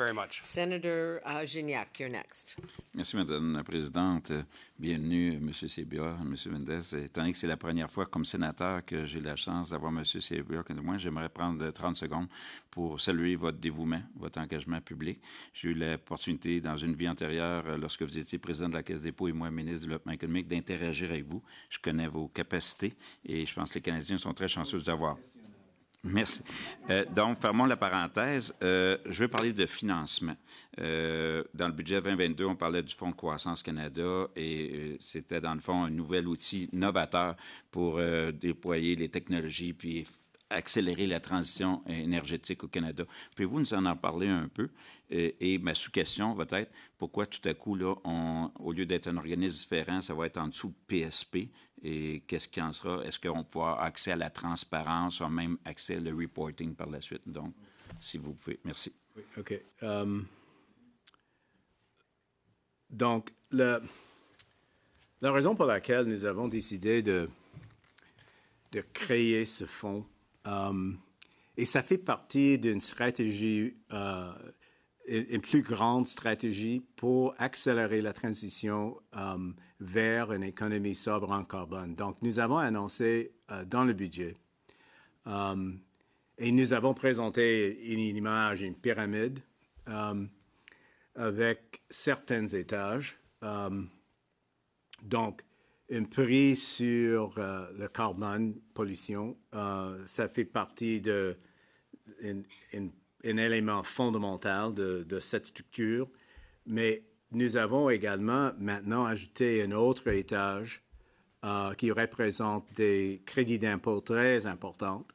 very much. Senator Gignac, you're next. Merci, Madame la Présidente. Bienvenue, M. Sébia, M. Mendez. Étant donné que c'est la première fois comme sénateur que j'ai la chance d'avoir M. Sébia, moi, j'aimerais prendre 30 secondes pour saluer votre dévouement, votre engagement public. J'ai eu l'opportunité, dans une vie antérieure, lorsque vous étiez président de la Caisse des dépôts et moi, ministre du Développement économique, d'interagir avec vous. Je connais vos capacités et je pense que les Canadiens sont très chanceux de vous avoir. Merci. Donc, fermons la parenthèse. Je vais parler de financement. Dans le budget 2022, on parlait du Fonds de croissance Canada et c'était, dans le fond, un nouvel outil novateur pour déployer les technologies puis accélérer la transition énergétique au Canada. Pouvez-vous nous en parler un peu? Et ma sous-question va être, pourquoi tout à coup, là, au lieu d'être un organisme différent, ça va être en dessous de PSP? Et qu'est-ce qu'il en sera? Est-ce qu'on va pouvoir avoir accès à la transparence ou même accès au reporting par la suite? Donc, si vous pouvez. Merci. Oui, OK. Donc, la raison pour laquelle nous avons décidé de créer ce fonds, et ça fait partie d'une stratégie, une plus grande stratégie pour accélérer la transition vers une économie sobre en carbone. Donc, nous avons annoncé dans le budget et nous avons présenté une image, une pyramide avec certains étages. Donc, un prix sur le carbone, pollution, ça fait partie d'un élément fondamental de cette structure. Mais nous avons également maintenant ajouté un autre étage qui représente des crédits d'impôt très importants.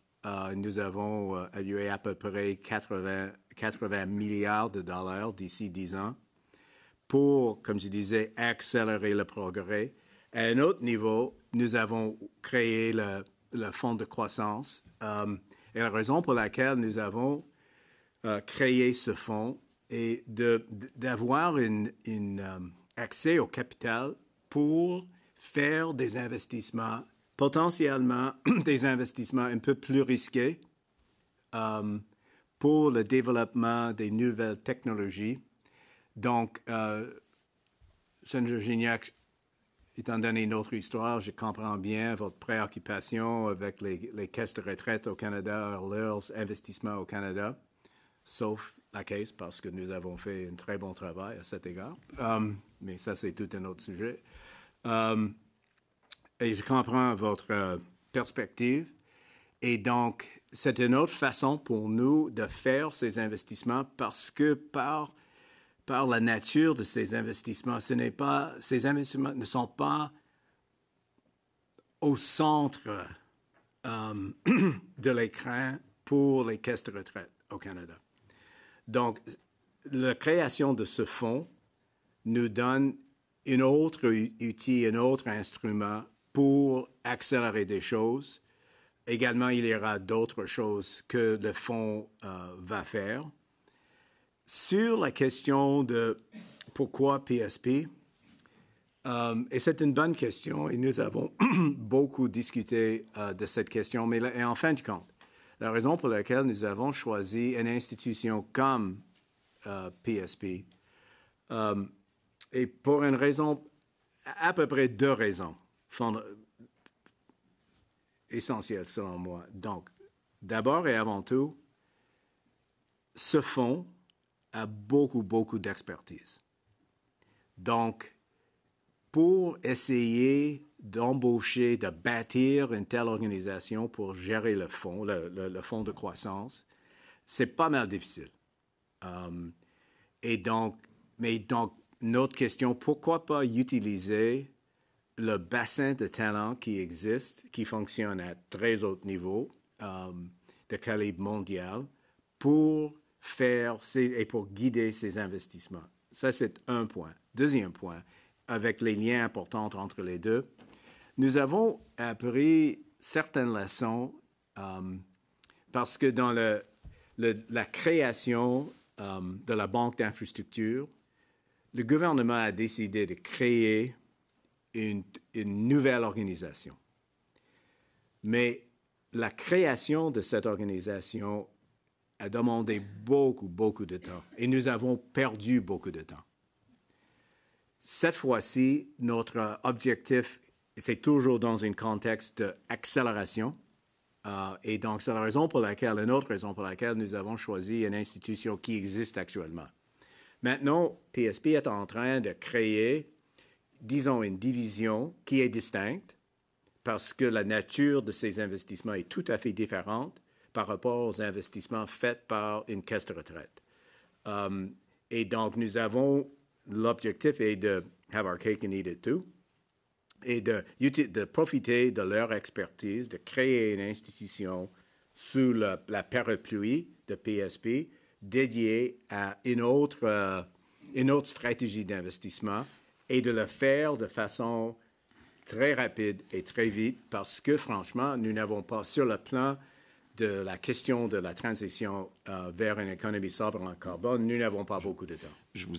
Nous avons alloué à peu près 80 milliards de dollars d'ici 10 ans pour, comme je disais, accélérer le progrès. À un autre niveau, nous avons créé le fonds de croissance. Et la raison pour laquelle nous avons créé ce fonds est d'avoir un accès au capital pour faire des investissements, potentiellement des investissements un peu plus risqués pour le développement des nouvelles technologies. Donc, Senateur Gignac, étant donné notre histoire, je comprends bien votre préoccupation avec les caisses de retraite au Canada, leurs investissements au Canada, sauf la Caisse, parce que nous avons fait un très bon travail à cet égard. Mais ça, c'est tout un autre sujet. Et je comprends votre perspective. Et donc, c'est une autre façon pour nous de faire ces investissements parce que par la nature de ces investissements, ces investissements ne sont pas au centre de l'écran pour les caisses de retraite au Canada. Donc, la création de ce fonds nous donne un autre outil, un autre instrument pour accélérer des choses. Également, il y aura d'autres choses que le fonds va faire. Sur la question de pourquoi PSP, et c'est une bonne question, et nous avons beaucoup discuté de cette question, mais en fin de compte, la raison pour laquelle nous avons choisi une institution comme PSP est pour une raison, à peu près deux raisons essentielles selon moi. Donc, d'abord et avant tout, ce fonds a beaucoup d'expertise. Donc, pour essayer d'embaucher, de bâtir une telle organisation pour gérer le fonds, le fonds de croissance, c'est pas mal difficile. Et donc, notre question, pourquoi pas utiliser le bassin de talents qui existe, qui fonctionne à très haut niveau, de calibre mondial, pour faire et pour guider ces investissements. Ça, c'est un point. Deuxième point, avec les liens importants entre les deux, nous avons appris certaines leçons parce que dans la création de la Banque d'infrastructure, le gouvernement a décidé de créer une nouvelle organisation. Mais la création de cette organisation a demandé beaucoup de temps et nous avons perdu beaucoup de temps. Cette fois-ci, notre objectif, c'est toujours dans un contexte d'accélération. Et donc, c'est une autre raison pour laquelle nous avons choisi une institution qui existe actuellement. Maintenant, PSP est en train de créer, disons, une division qui est distincte parce que la nature de ces investissements est tout à fait différente par rapport aux investissements faits par une caisse de retraite. Et donc, l'objectif est de have our cake and eat it too, et de profiter de leur expertise, de créer une institution sous la parapluie de PSP dédiée à une autre stratégie d'investissement et de le faire de façon très rapide et très vite parce que, franchement, nous n'avons pas, sur le plan de la question de la transition vers une économie sobre en carbone, nous n'avons pas beaucoup de temps. Je vous